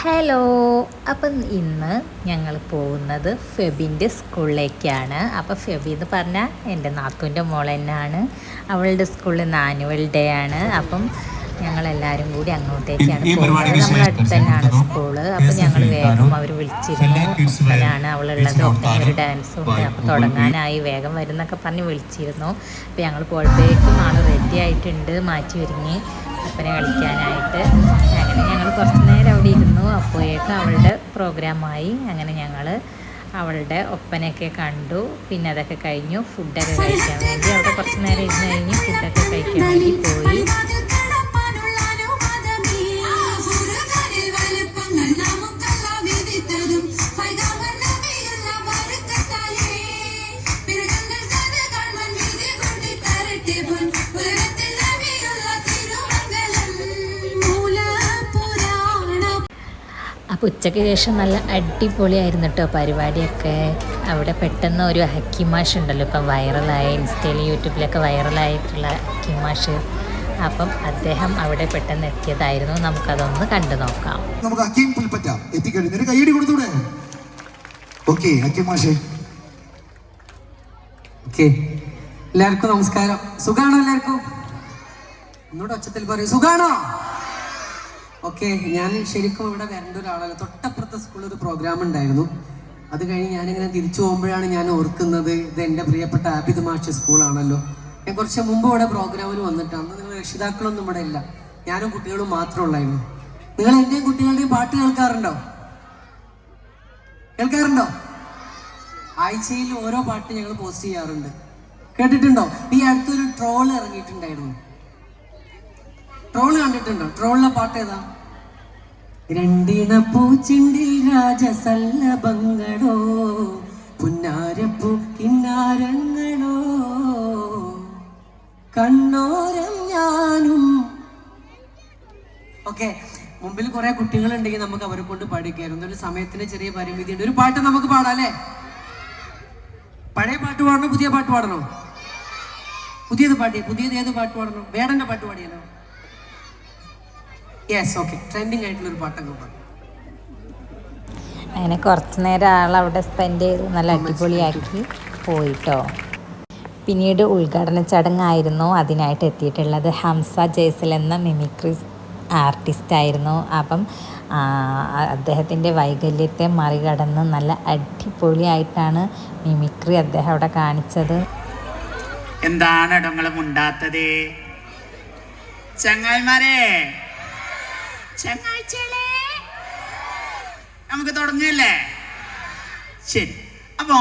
Hello. അപ്പം ഇന്ന് ഞങ്ങൾ പോകുന്നത് ഫെബിൻ്റെ സ്കൂളിലേക്കാണ്. അപ്പോൾ ഫെബി എന്ന് പറഞ്ഞാൽ എൻ്റെ നാത്തൂൻ്റെ മോൾ തന്നെയാണ്. അവളുടെ സ്കൂളിൽ ഇന്ന് ആനുവൽ ഡേ ആണ്. അപ്പം ഞങ്ങളെല്ലാവരും കൂടി അങ്ങോട്ടേക്കാണ് പോകുന്നത്. നമ്മളടുത്ത് തന്നെയാണ് സ്കൂള്. അപ്പം ഞങ്ങൾ വേഗം അവർ വിളിച്ചിരുന്നു. ഒപ്പനാണ് അവളുള്ളത്, ഒപ്പന ഒരു ഡാൻസും ഉണ്ട്, അപ്പോൾ തുടങ്ങാനായി വേഗം വരുന്നൊക്കെ പറഞ്ഞ് വിളിച്ചിരുന്നു. അപ്പോൾ ഞങ്ങൾ പോയപ്പോഴേക്കും ആൾ റെഡി ആയിട്ടുണ്ട്, മാറ്റി ഒരുങ്ങി ഒപ്പന കളിക്കാനായിട്ട്. അങ്ങനെ ഞങ്ങൾ കുറച്ച് നേരം അവിടെ ഇരുന്നു. അപ്പോഴേക്കും അവളുടെ പ്രോഗ്രാമായി. അങ്ങനെ ഞങ്ങൾ അവളുടെ ഒപ്പനയൊക്കെ കണ്ടു. പിന്നെ അതൊക്കെ കഴിഞ്ഞു ഫുഡൊക്കെ കഴിക്കാൻ വേണ്ടി അവിടെ കുറച്ച് നേരം ഇരുന്ന് കഴിഞ്ഞ് ഫുഡൊക്കെ കഴിക്കാൻ വേണ്ടി പോയി. അപ്പോൾ ഉച്ചയ്ക്ക് ശേഷം നല്ല അടിപൊളിയായിരുന്നു കേട്ടോ പരിപാടിയൊക്കെ. അവിടെ പെട്ടെന്ന് ഒരു ഹക്കിമാഷ് ഉണ്ടല്ലോ, ഇപ്പം വൈറലായ ഇൻസ്റ്റയിലും യൂട്യൂബിലൊക്കെ വൈറലായിട്ടുള്ള ഹക്കിമാഷ്. അപ്പം അദ്ദേഹം അവിടെ പെട്ടെന്ന് എത്തിയതായിരുന്നു. നമുക്കതൊന്ന് കണ്ടു നോക്കാം. നമുക്ക് ഹക്കീം പുൽപ്പറ്റ എത്തിക്കഴിഞ്ഞു, കൈയടി കൊടുത്തൂടെ? ഓക്കെ ഹക്കീമാഷേ. ഓക്കെ, എല്ലാവർക്കും നമസ്കാരം. സുഖാണോ എല്ലാവർക്കും? ഒന്നുകൂടെ ഒച്ചത്തിൽ പറയും, സുഖാണോ? ഓക്കെ, ഞാൻ ശരിക്കും ഇവിടെ വരേണ്ട ഒരാളല്ല. തൊട്ടപ്പുറത്തെ സ്കൂളിൽ ഒരു പ്രോഗ്രാം ഉണ്ടായിരുന്നു. അത് കഴിഞ്ഞ് ഞാനിങ്ങനെ തിരിച്ചു പോകുമ്പോഴാണ് ഞാൻ ഓർക്കുന്നത്, ഇത് എൻ്റെ പ്രിയപ്പെട്ട ആബിദ് മാഷ് സ്കൂളാണല്ലോ. ഞാൻ കുറച്ച് മുമ്പ് ഇവിടെ പ്രോഗ്രാമിന് വന്നിട്ടാണ്. അന്ന് നിങ്ങൾ രക്ഷിതാക്കളൊന്നും ഇവിടെ ഇല്ല, ഞാനും കുട്ടികളും മാത്രമേ ഉള്ളായിരുന്നു. നിങ്ങൾ എൻ്റെയും കുട്ടികളുടെയും പാട്ട് കേൾക്കാറുണ്ടോ? ആഴ്ചയിൽ ഓരോ പാട്ട് ഞങ്ങൾ പോസ്റ്റ് ചെയ്യാറുണ്ട്. കേട്ടിട്ടുണ്ടോ? ഈ അടുത്തൊരു ട്രോള് ഇറങ്ങിയിട്ടുണ്ടായിരുന്നു. ട്രോള് കണ്ടിട്ടുണ്ടോ? ട്രോളിലെ പാട്ട് ഏതാ? രണ്ടിണ പൂച്ചിണ്ടിൽ രാജസല്ലഭങ്ങളോ, പുന്നാരപ്പൂ കിന്നാരങ്ങളോ, കണ്ണോരം ഞാനും. ഓക്കെ, മുമ്പിൽ കുറെ കുട്ടികളുണ്ടെങ്കിൽ നമുക്ക് അവരെ കൊണ്ട് പാടിക്കായിരുന്നു. ഒരു സമയത്തിന് ചെറിയ പരിമിതി ഉണ്ട്. ഒരു പാട്ട് നമുക്ക് പാടാം അല്ലേ? പഴയ പാട്ട് പാടണോ പുതിയ പാട്ട് പാടണോ? പുതിയത് ഏത് പാട്ട് പാടണോ? വേടന്റെ പാട്ട് പാടിയാലോ? യെസ്, ഓക്കെ, ട്രെൻഡിങ് ആയിട്ടുള്ളൊരു പാട്ടൊക്കെ പാടും. അങ്ങനെ കുറച്ച് നേരം ആളവിടെ സ്പെൻഡ് ചെയ്ത് നല്ല അടിപൊളിയാക്കി പോയിട്ടോ. പിന്നീട് ഉദ്ഘാടന ചടങ്ങായിരുന്നു. അതിനായിട്ട് എത്തിയിട്ടുള്ളത് ഹംസ ജയ്സൽ എന്ന മിമിക്രി ആർട്ടിസ്റ്റായിരുന്നു. അപ്പം അദ്ദേഹത്തിൻ്റെ വൈകല്യത്തെ മറികടന്ന് നല്ല അടിപൊളിയായിട്ടാണ് മിമിക്രി അദ്ദേഹം അവിടെ കാണിച്ചത്. എന്താണ് ഇടങ്ങളും ഉണ്ടാത്തത് ചങ്ങായിമാരെ? ചങ്ങാഴ്ചകളെ, നമുക്ക് തുടങ്ങല്ലേ? ശരി, അപ്പോ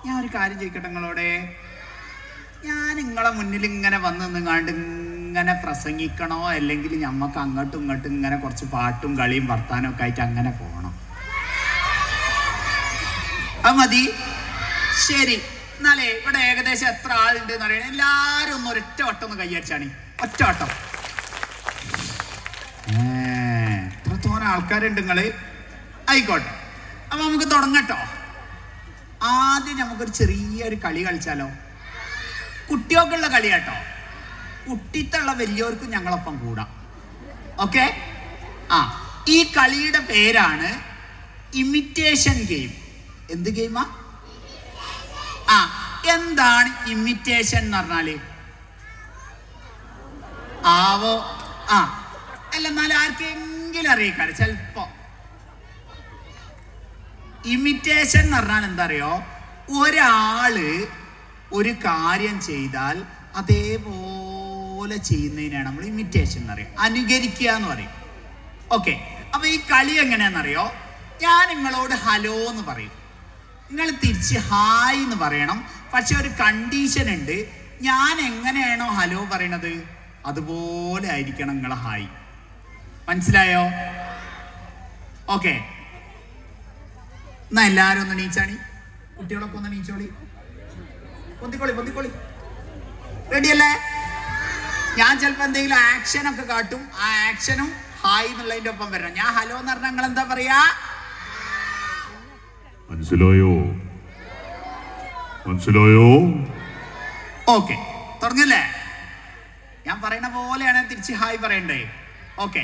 ഞാൻ ഒരു കാര്യം ചോദിക്കട്ടെ നിങ്ങളോട്. ഞാൻ നിങ്ങളെ മുന്നിൽ ഇങ്ങനെ വന്ന് നിങ്ങാണ്ട് ഇങ്ങനെ പ്രസംഗിക്കണോ, അല്ലെങ്കിൽ ഞമ്മക്ക് അങ്ങോട്ടും ഇങ്ങോട്ടും ഇങ്ങനെ കുറച്ച് പാട്ടും കളിയും വർത്താനം ഒക്കെ ആയിട്ട് അങ്ങനെ പോകണം? അത് മതി. ശരി, എന്നാലേ ഇവിടെ ഏകദേശം എത്ര ആളുണ്ട് എന്ന് അറിയണം. എല്ലാവരും ഒന്ന് ഒരൊറ്റ വട്ടം ഒന്ന് കൈയടിച്ചാണ്. ഒറ്റ വട്ടം. എത്രത്തോളം ആൾക്കാരുണ്ട് നിങ്ങള്? ആയിക്കോട്ടെ, അപ്പൊ നമുക്ക് തുടങ്ങട്ടോ. ആദ്യം നമുക്കൊരു ചെറിയൊരു കളി കളിച്ചാലോ? കുട്ടികൾക്കുള്ള കളി കേട്ടോ. കുട്ടിത്തുള്ള വലിയവർക്കും ഞങ്ങളൊപ്പം കൂടാം. ഓക്കെ? ഈ കളിയുടെ പേരാണ് ഇമിറ്റേഷൻ ഗെയിം. എന്ത് ഗെയിമാ? എന്താണ് ഇമിറ്റേഷൻ എന്ന് പറഞ്ഞാല്? ആവോ അല്ല, എന്നാലും ആർക്കെങ്കിലും അറിയിക്കാറ് ചിലപ്പോ. ഇമിറ്റേഷൻ എന്ന് പറഞ്ഞാൽ എന്താ അറിയോ? ഒരാള് ഒരു കാര്യം ചെയ്താൽ അതേപോലെ ചെയ്യുന്നതിനാണ് നമ്മൾ ഇമിറ്റേഷൻ എന്ന് പറയും, അനുകരിക്കുക എന്ന് പറയും. ഓക്കെ, അപ്പൊ ഈ കളി എങ്ങനെയാണെന്നറിയോ? ഞാൻ നിങ്ങളോട് ഹലോ എന്ന് പറയും, നിങ്ങൾ തിരിച്ച് ഹായ് എന്ന് പറയണം. പക്ഷെ ഒരു കണ്ടീഷൻ ഉണ്ട്. ഞാൻ എങ്ങനെയാണോ ഹലോ പറയണത് അതുപോലെ ആയിരിക്കണം നിങ്ങളെ ഹായ്. മനസ്സിലായോ? ഓക്കെ, എന്നാ എല്ലാരും ഒന്ന് നീച്ചാണി. കുട്ടികളൊക്കെ ഒന്ന് നീച്ചോളി, പൊന്തിക്കോളി. റെഡിയല്ലേ? ഞാൻ ചിലപ്പോ എന്തെങ്കിലും ആക്ഷൻ ഒക്കെ കാട്ടും. ആ ആക്ഷനും ഹായ് എന്നുള്ളതിന്റെ ഒപ്പം വരണം. ഞാൻ ഹലോ എന്ന് പറഞ്ഞാൽ നിങ്ങൾ എന്താ പറയാ? മനസ്സിലായോ? ഓക്കെ, തുടങ്ങല്ലേ? ഞാൻ പറയുന്ന പോലെയാണ് തിരിച്ച് ഹായ് പറയണ്ടേ? ഓക്കെ,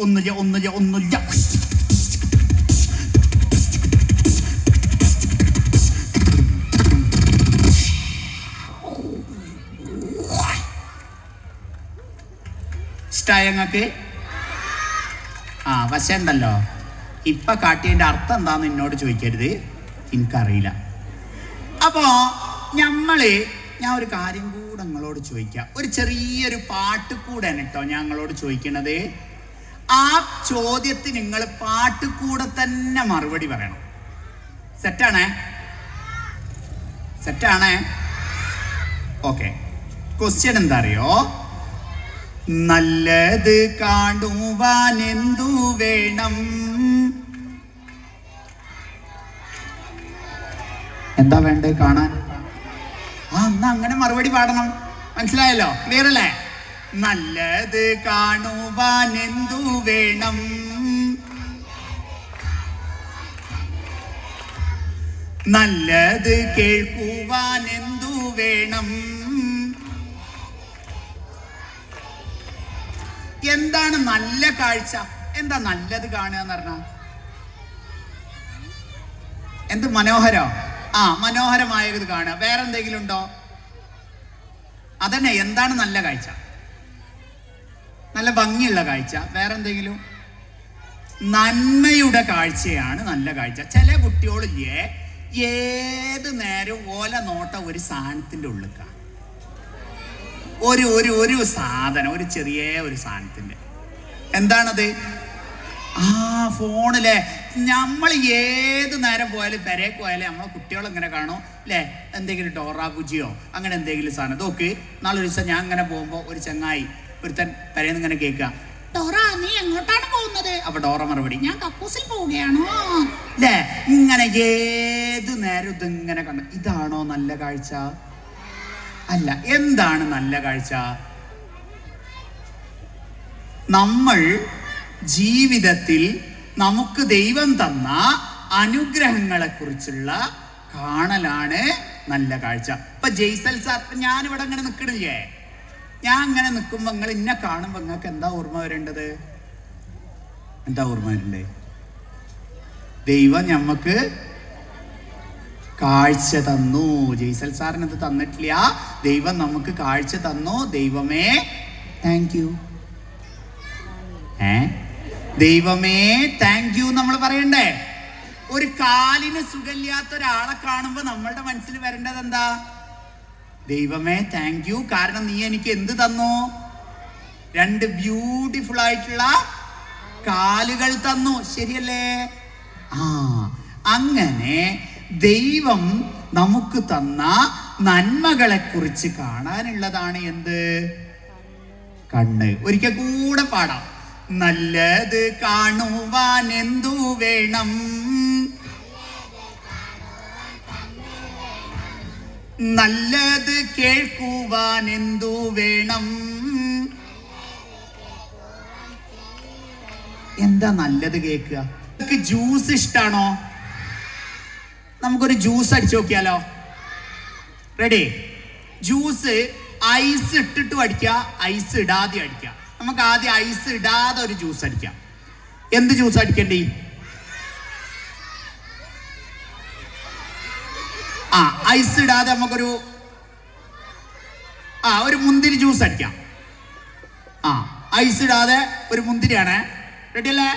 ഒന്നുമില്ല. ഇഷ്ടായ ഞങ്ങൾക്ക്? പക്ഷെ ഉണ്ടല്ലോ, ഇപ്പൊ കാട്ടിയതിന്റെ അർത്ഥം എന്താന്ന് എന്നോട് ചോദിക്കരുത്, എനിക്കറിയില്ല. അപ്പോ ഞാൻ ഒരു കാര്യം കൂടെ നിങ്ങളോട് ചോദിക്കാം. ഒരു ചെറിയൊരു പാട്ട് കൂടെ കേട്ടോ ഞങ്ങളോട് ചോദിക്കണത്. ആ ചോദ്യത്തിന് നിങ്ങൾ പാട്ട് കൂടെ തന്നെ മറുപടി പറയണം. സെറ്റാണേ? ഓക്കെ. ക്വസ്റ്റ്യൻ എന്താ അറിയോ? നല്ലത് കാണുവാൻ എന്തു വേണം? എന്താ വേണ്ടത് കാണാൻ? എന്നാ അങ്ങനെ മറുപടി പാടണം. മനസ്സിലായല്ലോ? ക്ലിയർ അല്ലേ? നല്ലത് കാണുവാൻ എന്തു വേണം? നല്ലത് കേൾക്കുവാൻ എന്തു വേണം? എന്താണ് നല്ല കാഴ്ച? എന്താ നല്ലത് കാണുക എന്ന് പറഞ്ഞാ? എന്ത് മനോഹരോ? മനോഹരമായത് കാണുക. വേറെ എന്തെങ്കിലും ഉണ്ടോ? അതന്നെ, എന്താണ് നല്ല കാഴ്ച? നല്ല ഭംഗിയുള്ള കാഴ്ച. വേറെ എന്തെങ്കിലും? നന്മയുടെ കാഴ്ചയാണ് നല്ല കാഴ്ച. ചില കുട്ടികളില്ലേ, ഏത് നേരം ഓല നോട്ട ഒരു സാധനത്തിന്റെ ഉള്ളിൽ കാണും. ഒരു സാധനം, ഒരു ചെറിയ ഒരു സാധനത്തിന്റെ. എന്താണത്? ഫോണിലെ. നമ്മൾ ഏത് നേരം പോയാലും പെരേക്ക് പോയാലും നമ്മളെ കുട്ടികളിങ്ങനെ കാണും അല്ലേ? എന്തെങ്കിലും ഡോറ ബുജിയോ അങ്ങനെ എന്തെങ്കിലും സാധനം. നോക്ക്, നാളെ ഒരു ദിവസം ഞാൻ ഇങ്ങനെ പോകുമ്പോ ഒരു ചങ്ങായി ഒരുത്തൻ പെരേന്ന് ഇങ്ങനെ കേൾക്കുക, ഡോറ നീ എങ്ങോട്ടാണ് പോകുന്നത്? അപ്പൊ ഡോറ മറുപടി, ഞാൻ കക്കൂസിൽ പോവുകയാണോ അല്ലേ? ഇങ്ങനെ ഏത് നേരം ഇതിങ്ങനെ കണ്ട. ഇതാണോ നല്ല കാഴ്ച? അല്ല. എന്താണ് നല്ല കാഴ്ച? നമ്മൾ ജീവിതത്തിൽ നമുക്ക് ദൈവം തന്ന അനുഗ്രഹങ്ങളെ കുറിച്ചുള്ള കാണലാണ് നല്ല കാഴ്ച. ഇപ്പൊ ജയ്സൽ സാർ, ഞാനിവിടെ അങ്ങനെ നിൽക്കണില്ലേ? ഞാൻ അങ്ങനെ നിൽക്കുമ്പോ നിങ്ങൾ ഇന്നെ കാണുമ്പോ നിങ്ങൾക്ക് എന്താ ഓർമ്മ വരേണ്ടത്? എന്താ ഓർമ്മ വരണ്ടേ? ദൈവം ഞമ്മക്ക് കാഴ്ച തന്നു. ജയ്സൽ സാറിന് അത് തന്നിട്ടില്ല, ദൈവം നമുക്ക് കാഴ്ച തന്നു. ദൈവമേ താങ്ക് യു. ദൈവമേ താങ്ക് യു നമ്മൾ പറയണ്ടേ? ഒരു കാലിന് സുഖമില്ലാത്ത ഒരാളെ കാണുമ്പോ നമ്മളുടെ മനസ്സിൽ വരേണ്ടത് എന്താ? ദൈവമേ താങ്ക് യു. കാരണം നീ എനിക്ക് എന്ത് തന്നു? 2 ബ്യൂട്ടിഫുൾ ആയിട്ടുള്ള കാലുകൾ തന്നു. ശരിയല്ലേ? അങ്ങനെ ദൈവം നമുക്ക് തന്ന നന്മകളെ കുറിച്ച് കാണാനുള്ളതാണ് എന്ത്? കണ്ണ്. ഒരിക്കൽ കൂടെ പാടാം. നല്ലത് കാണുവാൻ എന്തു വേണം? നല്ലത് കേൾക്കുവാൻ എന്തു വേണം? എന്താ നല്ലത് കേൾക്കുക? ജ്യൂസ് ഇഷ്ടാണോ? നമുക്കൊരു ജ്യൂസ് അടിച്ചു നോക്കിയാലോ? റെഡി? ജ്യൂസ് ഐസ് ഇട്ടിട്ടും അടിക്കുക, ഐസ് ഇടാതെ അടിക്കുക. നമുക്ക് ആദ്യം ഐസ് ഇടാതെ ഒരു ജ്യൂസ് അടിക്കാം. എന്ത് ജ്യൂസ് അടിക്കണ്ടേ? ഐസ് ഇടാതെ നമുക്കൊരു ഒരു മുന്തിരി ജ്യൂസ് അടിക്കാം. ഐസ് ഇടാതെ ഒരു മുന്തിരിയാണ്. റെഡി അല്ലേ?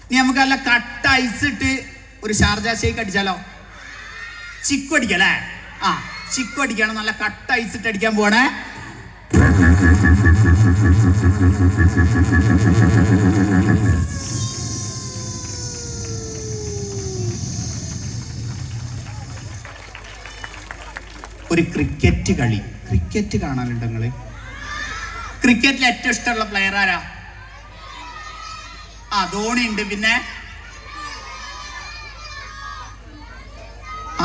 ഇനി നമുക്ക് നല്ല കട്ട ഐസ് ഇട്ട് ഒരു ഷാർജ ഷേക്ക് അടിച്ചാലോ? ചിക്കു അടിക്കല്ലേ? ചിക്കു അടിക്കണം. നല്ല കട്ട ഐസ് ഇട്ട് അടിക്കാൻ പോണേ. ഒരു ക്രിക്കറ്റ് കളി. ക്രിക്കറ്റ് കാണാനുണ്ടോ നിങ്ങള്? ക്രിക്കറ്റിൽ ഏറ്റവും ഇഷ്ടമുള്ള പ്ലെയർ ആരാ? ധോണി ഉണ്ട്. പിന്നെ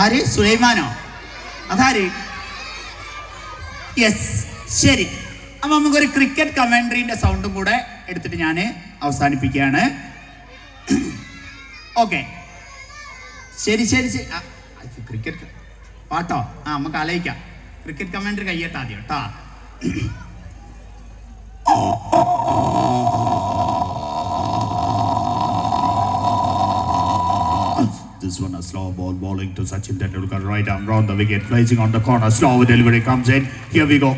ആര്? സുലൈമാനോ? അതാര്? യെസ്, ശരി. അപ്പൊ നമുക്കൊരു ക്രിക്കറ്റ് കമന്ററിന്റെ സൗണ്ടും കൂടെ എടുത്തിട്ട് ഞാൻ അവസാനിപ്പിക്കുകയാണ്. ഓക്കെ, ശരി. ക്രിക്കറ്റ് പാട്ടോ നമുക്ക് ആലോചിക്കാം. ക്രിക്കറ്റ് കമന്ററി കയ്യട്ടാ ആദ്യം കേട്ടാ. This one a slow ball bowling to Sachin Tendulkar, right arm round the wicket, placing on the corner, slow delivery comes in. Here we go.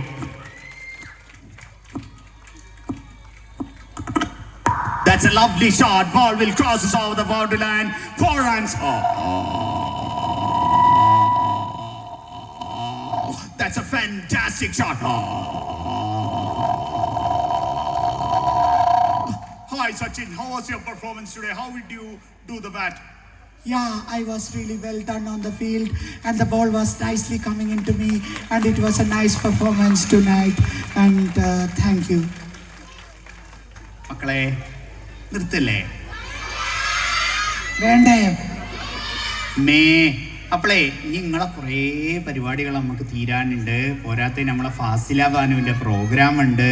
That's a lovely shot. Ball will cross over the boundary line. 4 runs. That's a fantastic shot. Hi Sachin, how was your performance today? How did you do the bat? Yeah, I was really well done on the field and the ball was nicely coming into me and it was a nice performance tonight and thank you. മക്കളെ നിർത്തല്ലേ വേണ്ടേ അപ്പളേ നിങ്ങളെ കുറേ പരിപാടികൾ നമുക്ക് തീരാനുണ്ട്. പോരാത്ത നമ്മളെ Fasila ബാനുവിന്റെ programme ഉണ്ട്.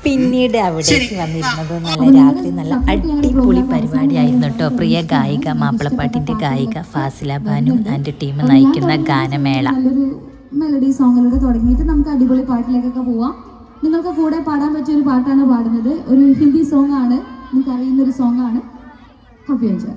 പിന്നീട് അവിടേക്ക് വന്നിരുന്നത് നല്ല രാത്രി നല്ല അടിപൊളി പരിപാടിയായിരുന്നു കേട്ടോ. പ്രിയ ഗായിക, മാപ്പിളപ്പാട്ടിൻ്റെ ഗായിക ഫാസില ബാനു ആൻഡ് ടീം നയിക്കുന്ന ഗാനമേള. നല്ലൊരു മെലഡി സോങ്ങിലൂടെ തുടങ്ങിയിട്ട് നമുക്ക് അടിപൊളി പാട്ടിലേക്കൊക്കെ പോവാം. നിങ്ങൾക്ക് കൂടെ പാടാൻ പറ്റിയ ഒരു പാട്ടാണ് പാടുന്നത്. ഒരു ഹിന്ദി സോങ് ആണ്, നിങ്ങൾക്ക് അറിയുന്നൊരു സോങ് ആണ്. Happy enjoy.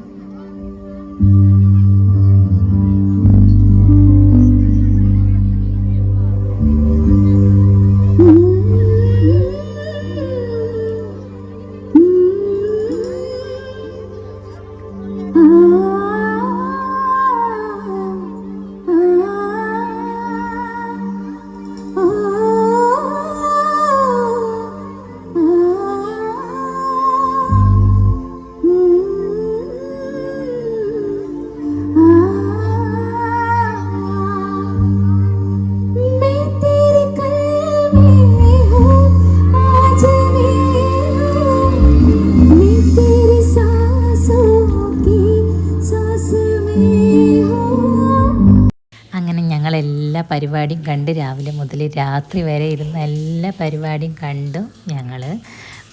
എല്ലാ പരിപാടിയും കണ്ട് രാവിലെ മുതൽ രാത്രി വരെ ഇരുന്ന് എല്ലാ പരിപാടിയും കണ്ടു. ഞങ്ങൾ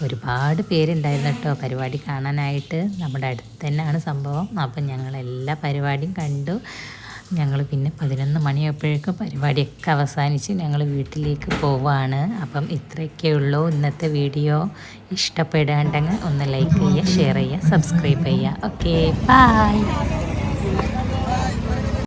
ഒരുപാട് പേരുണ്ടായിരുന്നു കേട്ടോ പരിപാടി കാണാനായിട്ട്. നമ്മുടെ അടുത്ത് തന്നെയാണ് സംഭവം. അപ്പം ഞങ്ങൾ എല്ലാ പരിപാടിയും കണ്ടു. ഞങ്ങൾ പിന്നെ 11 മണിയായപ്പോഴേക്കും പരിപാടിയൊക്കെ അവസാനിച്ച് ഞങ്ങൾ വീട്ടിലേക്ക് പോവാണ്. അപ്പം ഇത്രയൊക്കെ ഉള്ളൂ ഇന്നത്തെ വീഡിയോ. ഇഷ്ടപ്പെടാണ്ടെങ്കിൽ ഒന്ന് ലൈക്ക് ചെയ്യുക, ഷെയർ ചെയ്യുക, സബ്സ്ക്രൈബ് ചെയ്യുക. Okay, by.